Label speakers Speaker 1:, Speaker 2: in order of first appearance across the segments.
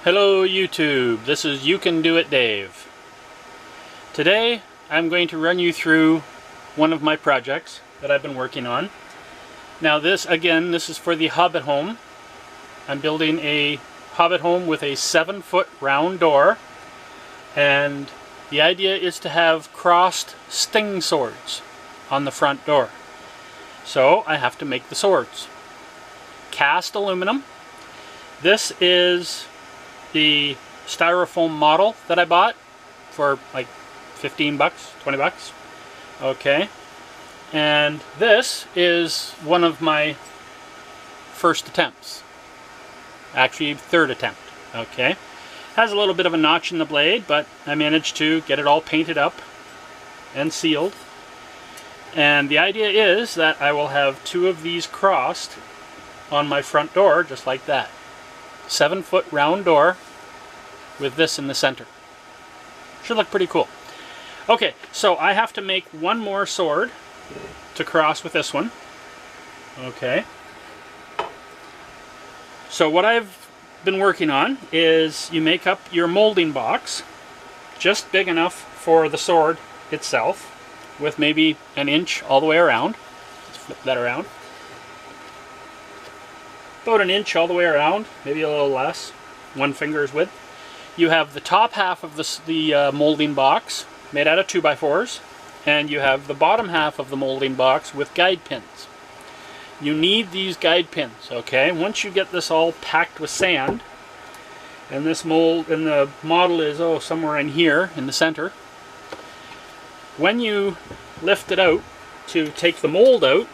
Speaker 1: Hello YouTube, this is You Can Do It Dave. Today I'm going to run you through one of my projects that I've been working on. Now this is for the hobbit home. I'm building a hobbit home with a 7-foot round door, and the idea is to have crossed sting swords on the front door. So I have to make the swords. Cast aluminum. This is the styrofoam model that I bought for like 15 bucks, 20 bucks. Okay. And this is one of my first attempts. Actually, third attempt. Okay. Has a little bit of a notch in the blade, but I managed to get it all painted up and sealed. And the idea is that I will have 2 of these crossed on my front door, just like that. 7-foot round door with this in the center. Should look pretty cool. Okay, so I have to make one more sword to cross with this one. Okay. So what I've been working on is you make up your molding box just big enough for the sword itself, with maybe an inch all the way around. Let's flip that around. About an inch all the way around, maybe a little less, 1 finger's width. You have the top half of the molding box made out of 2x4s, and you have the bottom half of the molding box with guide pins. You need these guide pins, okay? Once you get this all packed with sand, and this mold and the model is somewhere in here in the center, when you lift it out to take the mold out,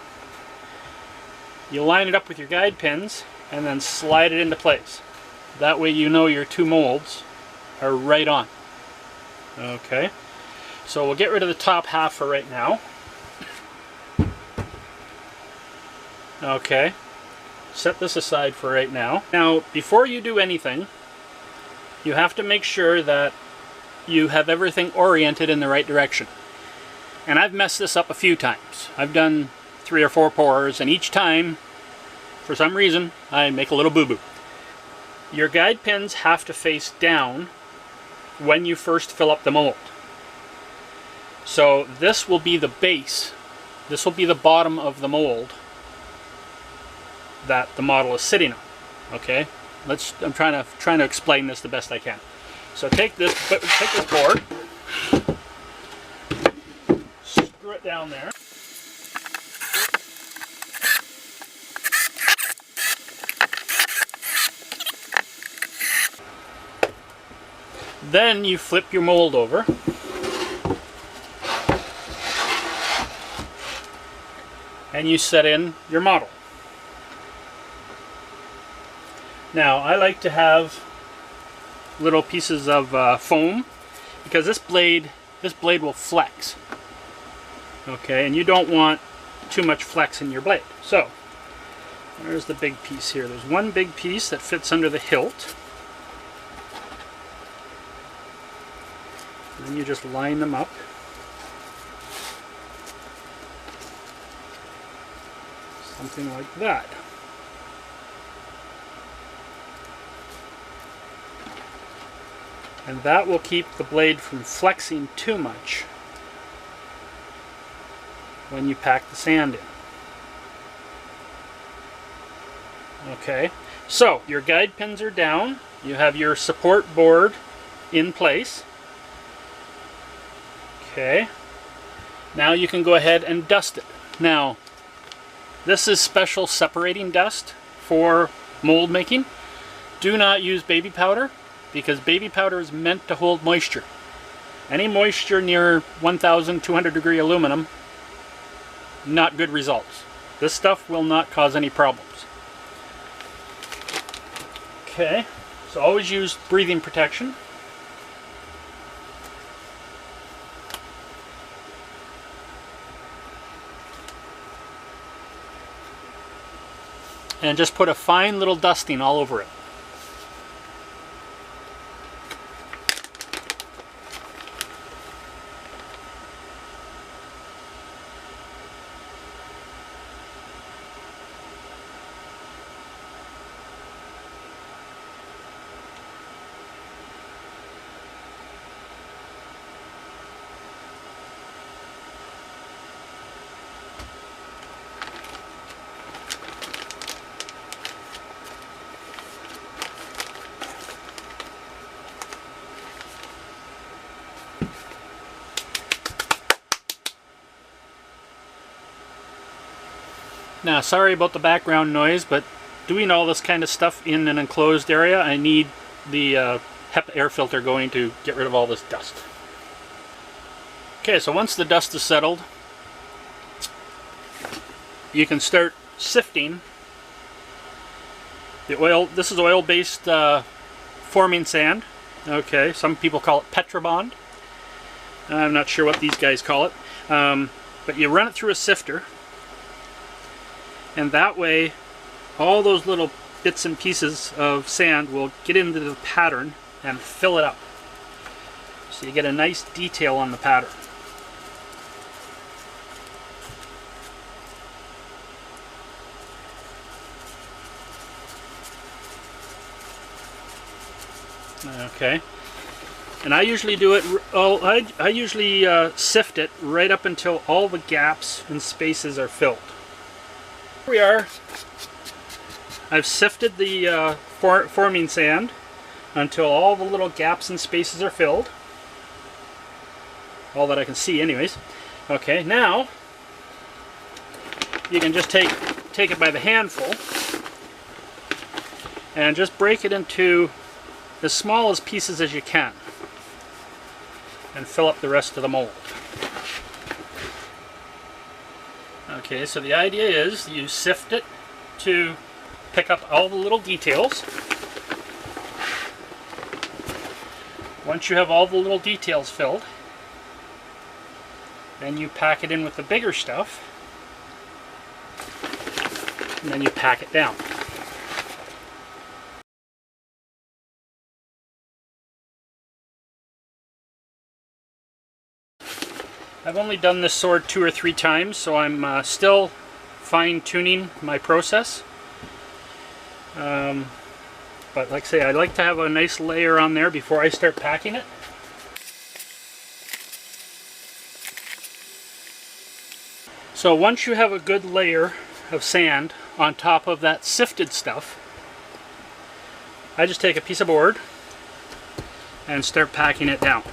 Speaker 1: you line it up with your guide pins and then slide it into place. That way you know your 2 molds are right on. Okay, so we'll get rid of the top half for right now. Okay, set this aside for right now. Now, before you do anything, you have to make sure that you have everything oriented in the right direction. And I've messed this up a few times. I've done 3 or 4 pours, and each time, for some reason, I make a little boo-boo. Your guide pins have to face down when you first fill up the mold. So this will be the base. This will be the bottom of the mold that the model is sitting on. Okay, I'm trying to explain this the best I can. So take this board, screw it down there. Then you flip your mold over. And you set in your model. Now, I like to have little pieces of foam, because this blade will flex. Okay, and you don't want too much flex in your blade. So, there's the big piece here. There's one big piece that fits under the hilt. And then you just line them up. Something like that. And that will keep the blade from flexing too much when you pack the sand in. Okay, so your guide pins are down. You have your support board in place. Okay, now you can go ahead and dust it. Now, this is special separating dust for mold making. Do not use baby powder, because baby powder is meant to hold moisture. Any moisture near 1200 degree aluminum, not good results. This stuff will not cause any problems. Okay, so always use breathing protection. And just put a fine little dusting all over it. Now, sorry about the background noise, but doing all this kind of stuff in an enclosed area, I need the HEPA air filter going to get rid of all this dust. Okay, so once the dust is settled, you can start sifting the oil. This is oil-based forming sand. Okay, some people call it Petrobond. I'm not sure what these guys call it. But you run it through a sifter, and that way all those little bits and pieces of sand will get into the pattern and fill it up. So you get a nice detail on the pattern. Okay, and I usually do it, I usually sift it right up until all the gaps and spaces are filled. Here we are. I've sifted the forming sand until all the little gaps and spaces are filled. All that I can see anyways. Okay, now you can just take it by the handful and just break it into as small as pieces as you can and fill up the rest of the mold. Okay, so the idea is you sift it to pick up all the little details. Once you have all the little details filled, then you pack it in with the bigger stuff, and then you pack it down. I've only done this sword 2 or 3 times, so I'm still fine-tuning my process. But like I say, I like to have a nice layer on there before I start packing it. So once you have a good layer of sand on top of that sifted stuff, I just take a piece of board and start packing it down.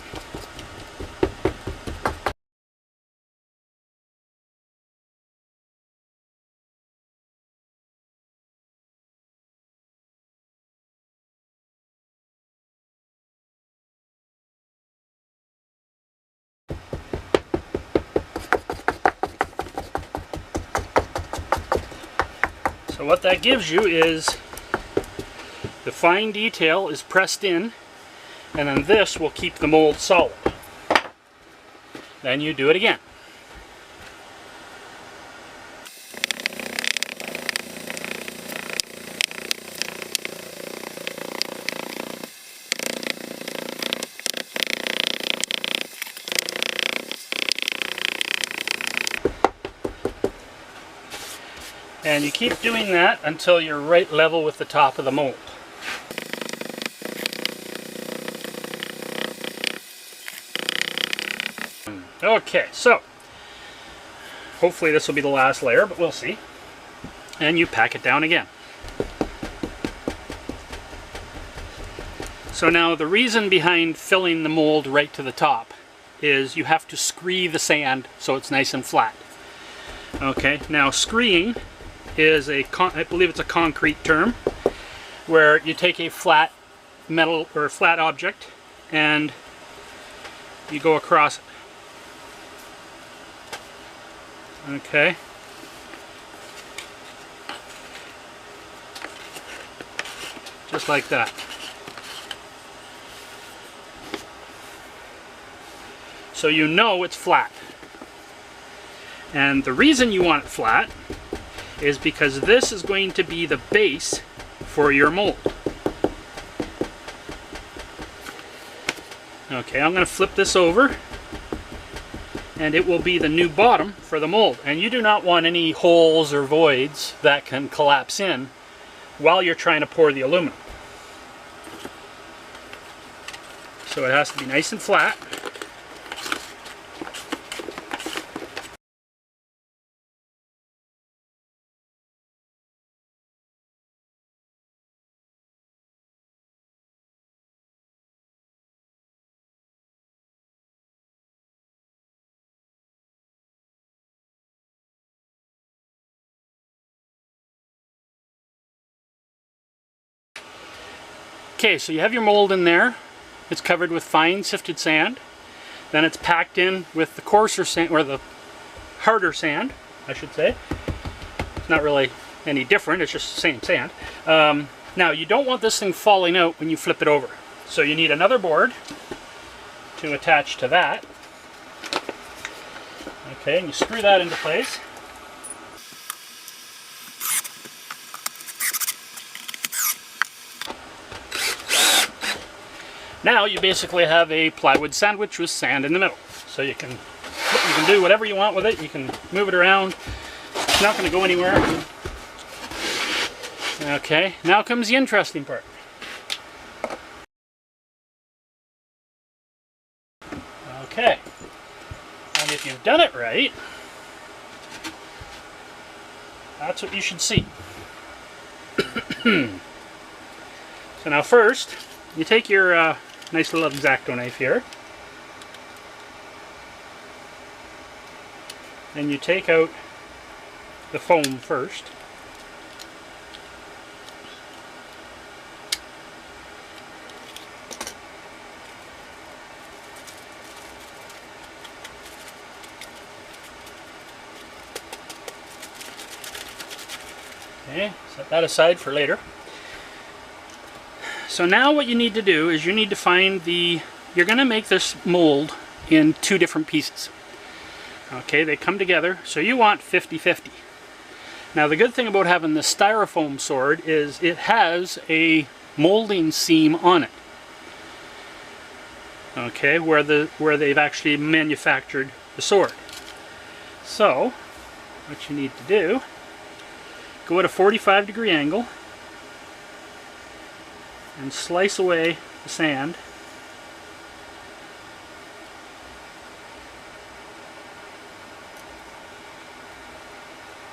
Speaker 1: So what that gives you is the fine detail is pressed in, and then this will keep the mold solid. Then you do it again. And you keep doing that until you're right level with the top of the mold. Okay, so hopefully this will be the last layer, but we'll see. And you pack it down again. So now the reason behind filling the mold right to the top is you have to scree the sand so it's nice and flat. Okay, now screeing is I believe it's a concrete term, where you take a flat metal or flat object and you go across it. Okay. Just like that. So you know it's flat. And the reason you want it flat is because this is going to be the base for your mold. Okay, I'm going to flip this over, and it will be the new bottom for the mold. And you do not want any holes or voids that can collapse in while you're trying to pour the aluminum. So it has to be nice and flat. Okay, so you have your mold in there. It's covered with fine sifted sand. Then it's packed in with the coarser sand, or the harder sand, I should say. It's not really any different, it's just the same sand. Now, you don't want this thing falling out when you flip it over. So you need another board to attach to that. Okay, and you screw that into place. Now you basically have a plywood sandwich with sand in the middle. So you can do whatever you want with it. You can move it around. It's not going to go anywhere. Okay, now comes the interesting part. Okay, and if you've done it right, that's what you should see. So now first, you take your nice little X-Acto knife here, and you take out the foam first. Okay, set that aside for later. So now what you need to do is you need to find you're going to make this mold in two different pieces. Okay, they come together, so you want 50-50. Now the good thing about having the styrofoam sword is it has a molding seam on it. Okay, where they've actually manufactured the sword. So, what you need to do, go at a 45-degree angle and slice away the sand.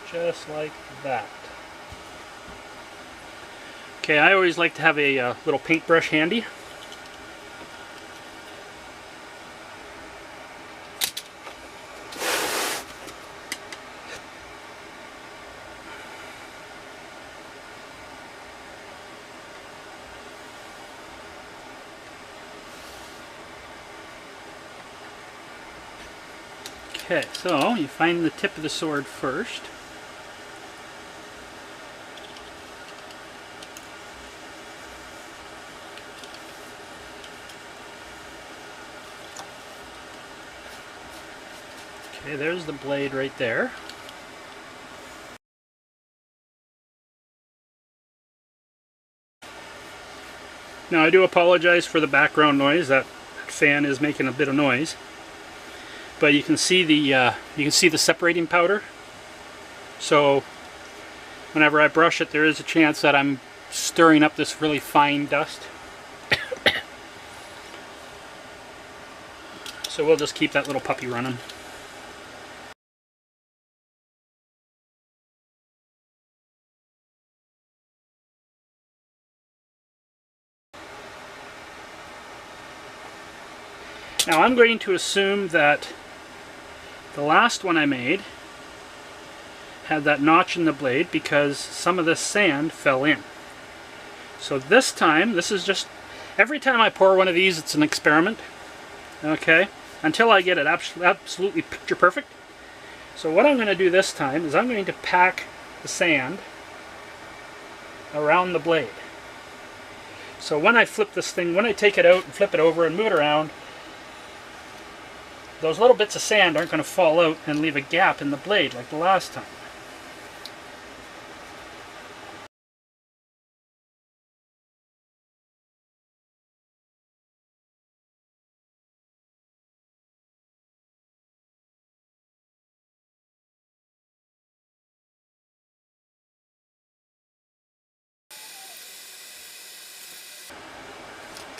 Speaker 1: Just like that. Okay, I always like to have a little paintbrush handy. Okay, so you find the tip of the sword first. Okay, there's the blade right there. Now I do apologize for the background noise. That fan is making a bit of noise. But you can see the separating powder. So whenever I brush it, there is a chance that I'm stirring up this really fine dust. So we'll just keep that little puppy running. Now I'm going to assume that the last one I made had that notch in the blade because some of this sand fell in. So this time, this is just, every time I pour one of these it's an experiment, okay, until I get it absolutely picture perfect. So what I'm going to do this time is I'm going to pack the sand around the blade. So when I flip this thing, when I take it out and flip it over and move it around, those little bits of sand aren't going to fall out and leave a gap in the blade like the last time.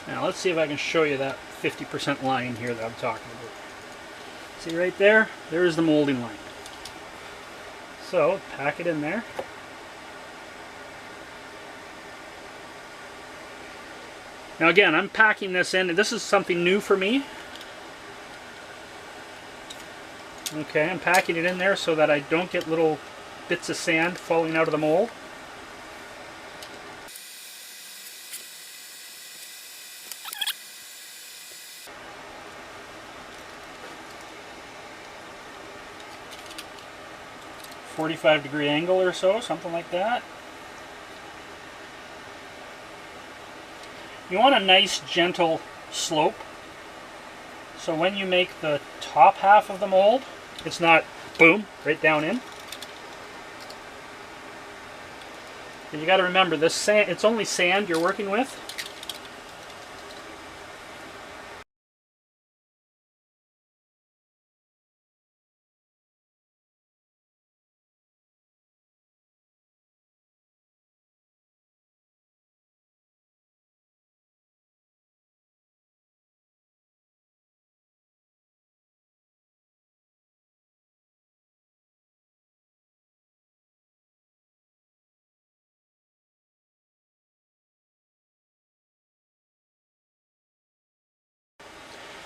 Speaker 1: Now let's see if I can show you that 50% line here that I'm talking about. See right there? There's the molding line. So pack it in there. Now again, I'm packing this in, and this is something new for me. Okay, I'm packing it in there so that I don't get little bits of sand falling out of the mold. 45-degree angle or so, something like that. You want a nice gentle slope, so when you make the top half of the mold, it's not boom right down in. And you got to remember, this sand, it's only sand you're working with.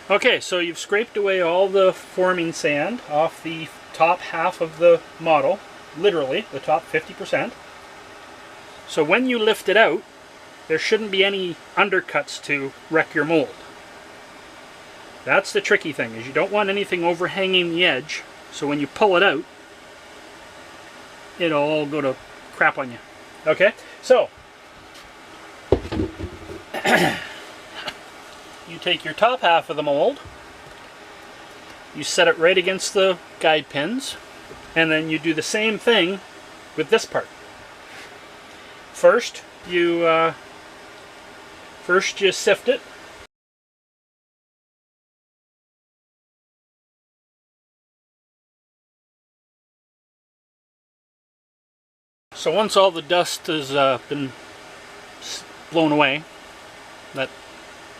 Speaker 1: Okay, so you've scraped away all the forming sand off the top half of the model, literally the top 50%. So when you lift it out, there shouldn't be any undercuts to wreck your mold. That's the tricky thing, is you don't want anything overhanging the edge, so when you pull it out, it'll all go to crap on you. Okay, so you take your top half of the mold, you set it right against the guide pins, and then you do the same thing with this part. First you sift it. So once all the dust has been blown away, that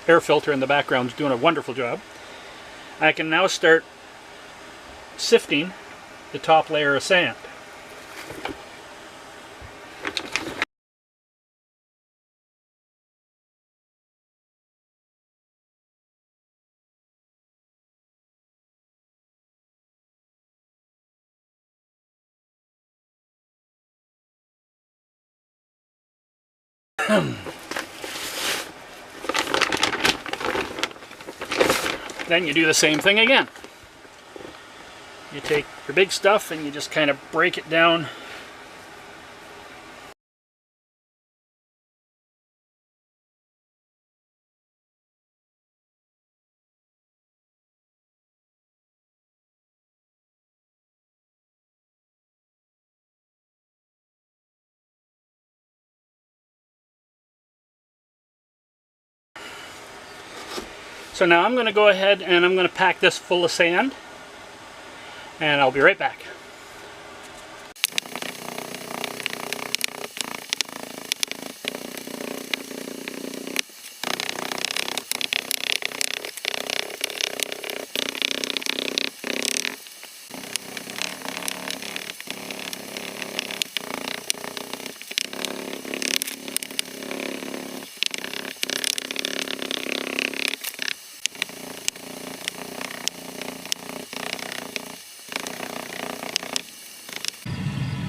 Speaker 1: air filter in the background is doing a wonderful job, I can now start sifting the top layer of sand. Then you do the same thing again. You take your big stuff and you just kind of break it down. So now I'm going to go ahead and I'm going to pack this full of sand, and I'll be right back.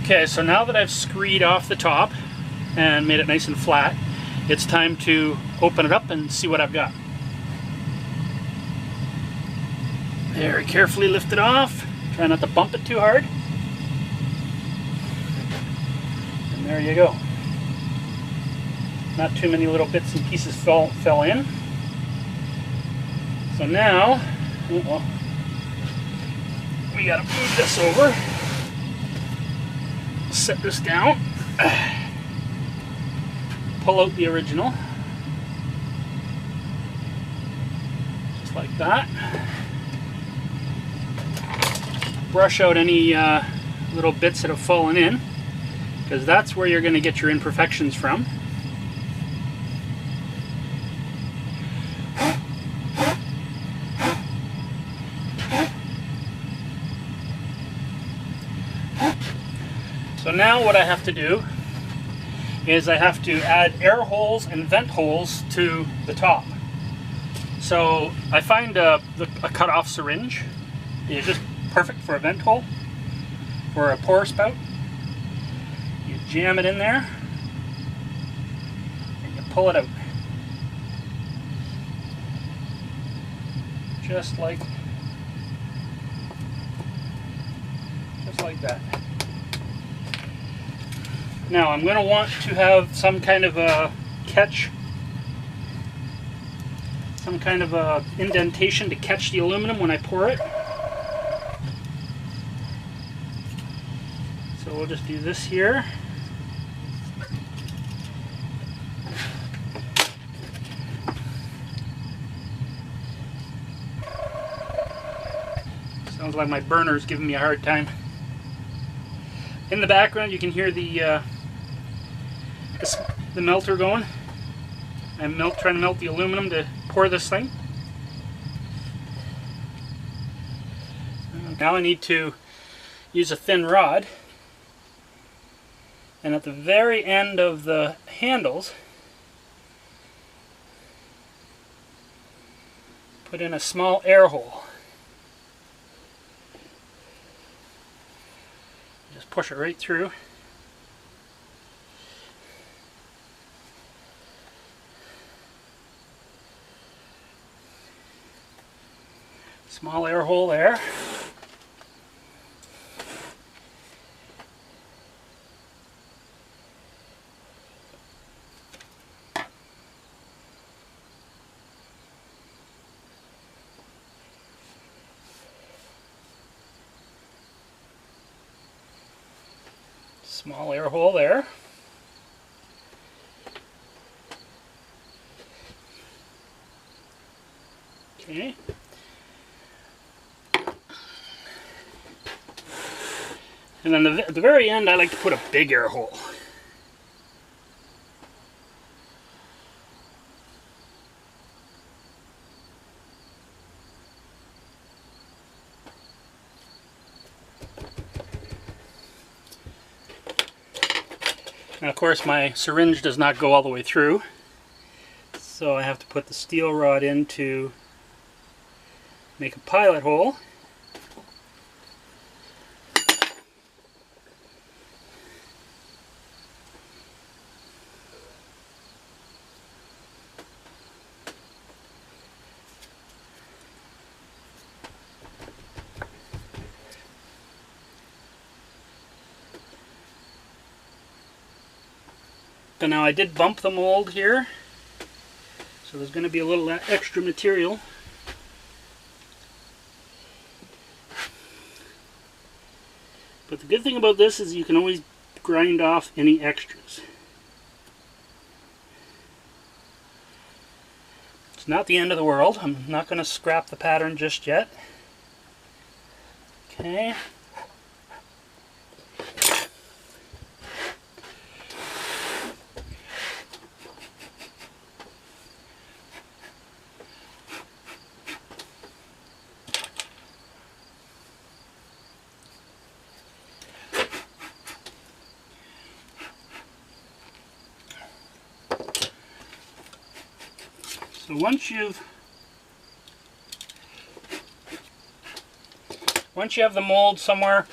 Speaker 1: Okay, so now that I've screed off the top and made it nice and flat, it's time to open it up and see what I've got. Very carefully lift it off. Try not to bump it too hard. And there you go. Not too many little bits and pieces fell in. So now, well, we gotta move this over. Set this down, pull out the original, just like that. Brush out any little bits that have fallen in, because that's where you're going to get your imperfections from. So now what I have to do is I have to add air holes and vent holes to the top. So I find a cut-off syringe is just perfect for a vent hole or a pour spout. You jam it in there and you pull it out. Just like that. Now I'm going to want to have some kind of a catch, some kind of a indentation to catch the aluminum when I pour it. So we'll just do this here. Sounds like my burner's giving me a hard time. In the background you can hear the melter going. I'm trying to melt the aluminum to pour this thing. Now I need to use a thin rod, and at the very end of the handles put in a small air hole. Just push it right through. Small air hole there. Small air hole there. Okay. And then at the very end, I like to put a big air hole. And of course my syringe does not go all the way through, so I have to put the steel rod in to make a pilot hole. So now I did bump the mold here, so there's going to be a little extra material. But the good thing about this is you can always grind off any extras. It's not the end of the world. I'm not going to scrap the pattern just yet. Okay. So once you have the mold somewhere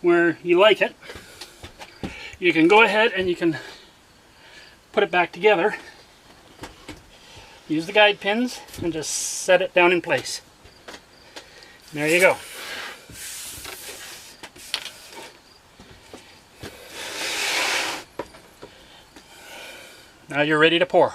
Speaker 1: where you like it, you can go ahead and you can put it back together. Use the guide pins and just set it down in place. There you go. Now you're ready to pour.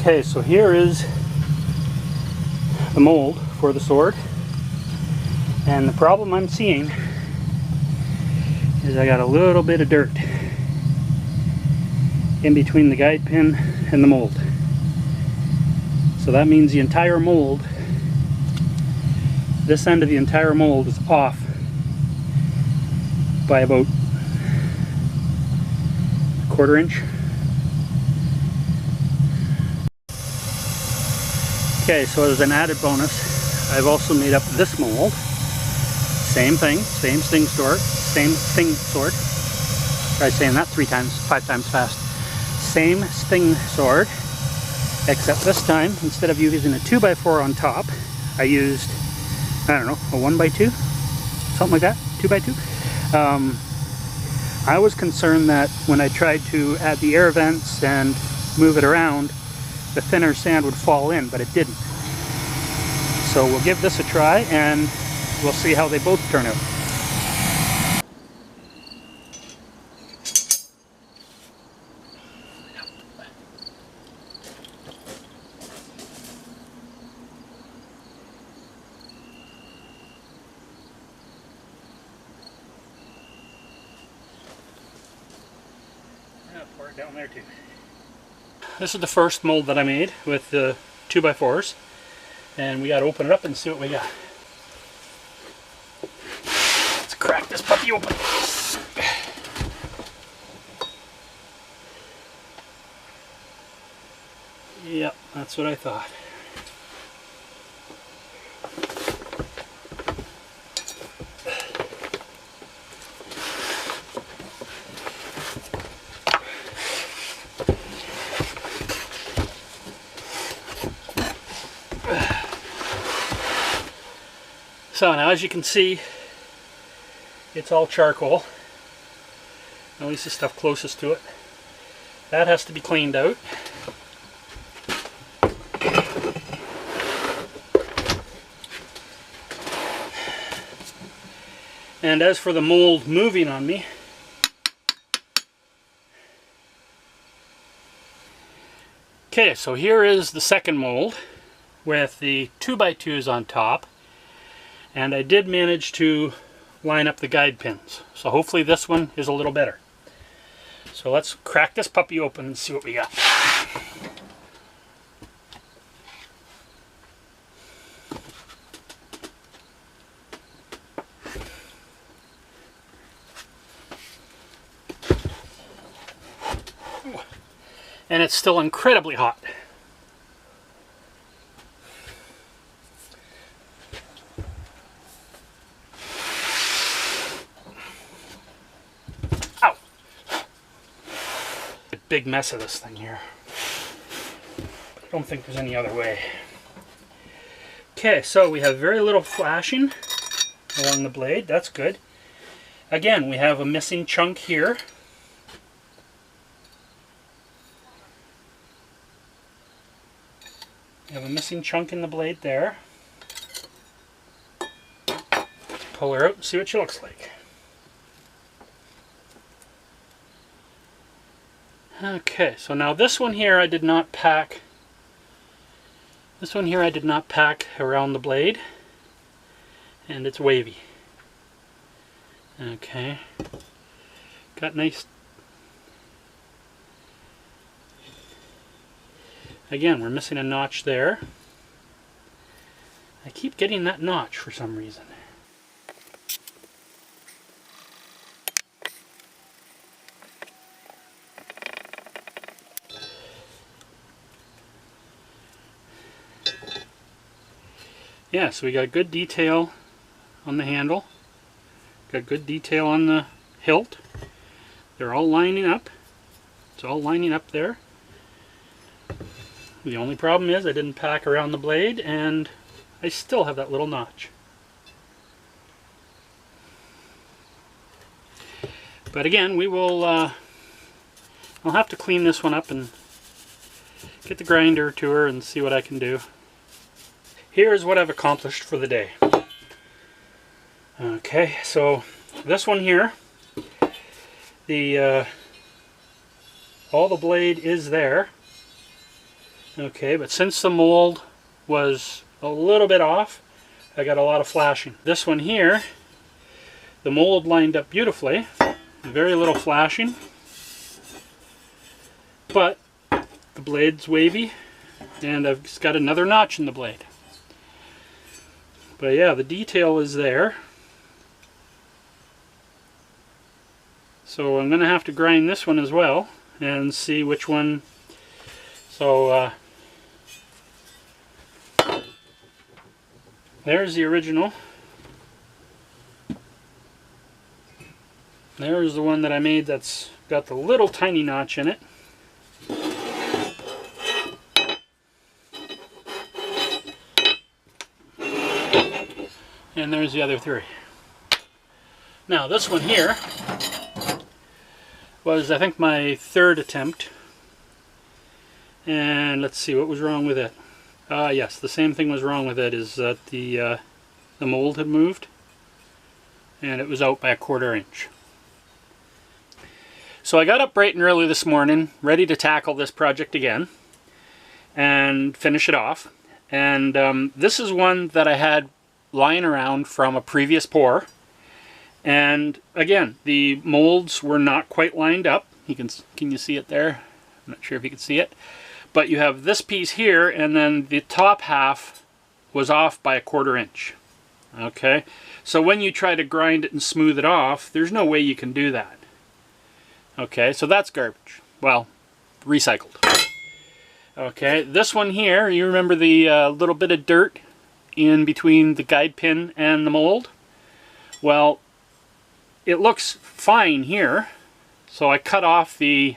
Speaker 1: Okay, so here is the mold for the sword. And the problem I'm seeing is I got a little bit of dirt in between the guide pin and the mold. So that means the entire mold, this end of the entire mold is off by about a 1/4 inch. Okay, so as an added bonus, I've also made up this mold. Same thing, same sting sword, same sting sword. Try saying that 5 times fast. Same sting sword, except this time, instead of using a 2x4 on top, I used, I don't know, a 1x2? Something like that, 2x2. I was concerned that when I tried to add the air vents and move it around, the thinner sand would fall in, but it didn't. So we'll give this a try and we'll see how they both turn out. Pour it down there too. This is the first mold that I made with the 2x4s, and we got to open it up and see what we got. Let's crack this puppy open. Yep, that's what I thought. So now, as you can see, it's all charcoal, at least the stuff closest to it. That has to be cleaned out. And as for the mold moving on me, okay, so here is the second mold with the 2x2s on top. And I did manage to line up the guide pins. So hopefully this one is a little better. So let's crack this puppy open and see what we got. And it's still incredibly hot. Big mess of this thing here. I don't think there's any other way. Okay, so we have very little flashing along the blade. That's good. Again, we have a missing chunk here. We have a missing chunk in the blade there. Pull her out and see what she looks like. Okay, so now this one here I did not pack. This one here I did not pack around the blade, and it's wavy. Okay, got nice. Again, we're missing a notch there. I keep getting that notch for some reason. Yeah, so we got good detail on the handle, got good detail on the hilt. They're all lining up. It's all lining up there. The only problem is I didn't pack around the blade and I still have that little notch. But again, we will, I'll have to clean this one up and get the grinder to her and see what I can do. Here's what I've accomplished for the day. Okay, so this one here, all the blade is there. Okay, but since the mold was a little bit off, I got a lot of flashing. This one here, the mold lined up beautifully, very little flashing, but the blade's wavy and I've just got another notch in the blade. But yeah, the detail is there. So I'm going to have to grind this one as well and see which one. So there's the original. There's the one that I made that's got the little tiny notch in it. And there's the other three. Now this one here was, I think, my third attempt. And let's see, what was wrong with it? Yes, the same thing was wrong with it, is that the mold had moved and it was out by 1/4 inch. So I got up bright and early this morning, ready to tackle this project again and finish it off. And this is one that I had lying around from a previous pour. And again, the molds were not quite lined up. Can you see it there? I'm not sure if you can see it. But you have this piece here, and then the top half was off by 1/4 inch. Okay, so when you try to grind it and smooth it off, there's no way you can do that. Okay, so that's garbage. Well, recycled. Okay, this one here, you remember the little bit of dirt in between the guide pin and the mold? Well, it looks fine here, so I cut off the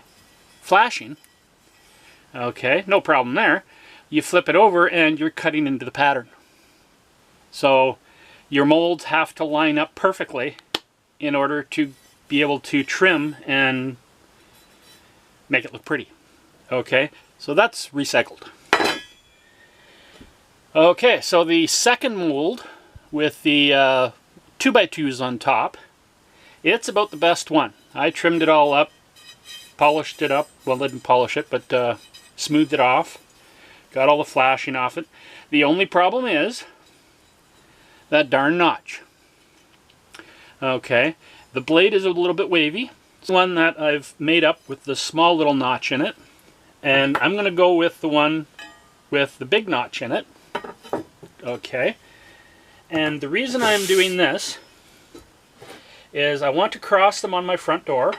Speaker 1: flashing. Okay, no problem there. You flip it over and you're cutting into the pattern. So your molds have to line up perfectly in order to be able to trim and make it look pretty. Okay, so that's recycled. Okay, so the second mold with the 2x2s on top, it's about the best one. I trimmed it all up, polished it up, well, didn't polish it, but smoothed it off, got all the flashing off it. The only problem is that darn notch. Okay, the blade is a little bit wavy. It's one that I've made up with the small little notch in it, and I'm going to go with the one with the big notch in it. Okay, and the reason I'm doing this is I want to cross them on my front door.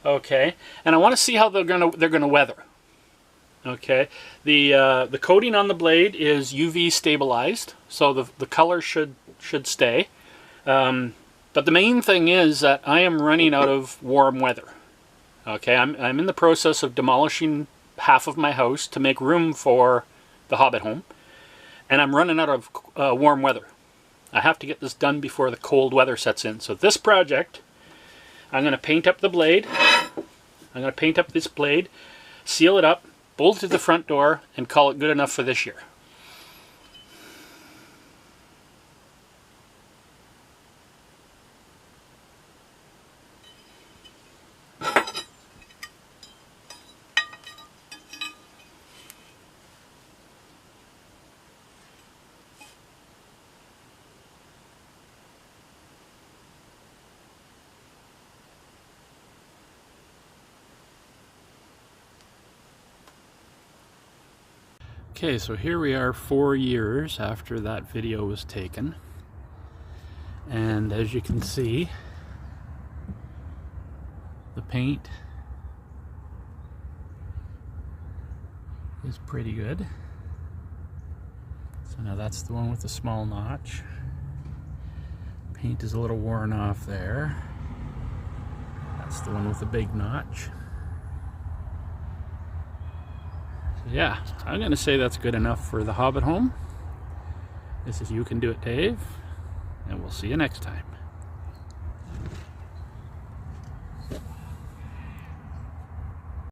Speaker 1: Okay, and I want to see how they're gonna weather. Okay, the coating on the blade is UV stabilized, so the color should stay. But the main thing is that I am running out of warm weather. Okay, I'm in the process of demolishing half of my house to make room for the hobbit home, and I'm running out of warm weather. I have to get this done before the cold weather sets in. So this project, I'm going to paint up the blade. I'm going to paint up this blade, seal it up, bolt it to the front door, and call it good enough for this year. Okay, so here we are 4 years after that video was taken, and as you can see, the paint is pretty good. So now that's the one with the small notch. Paint is a little worn off there. That's the one with the big notch. Yeah, I'm going to say that's good enough for the Hobbit home. This is You Can Do It, Dave, and we'll see you next time.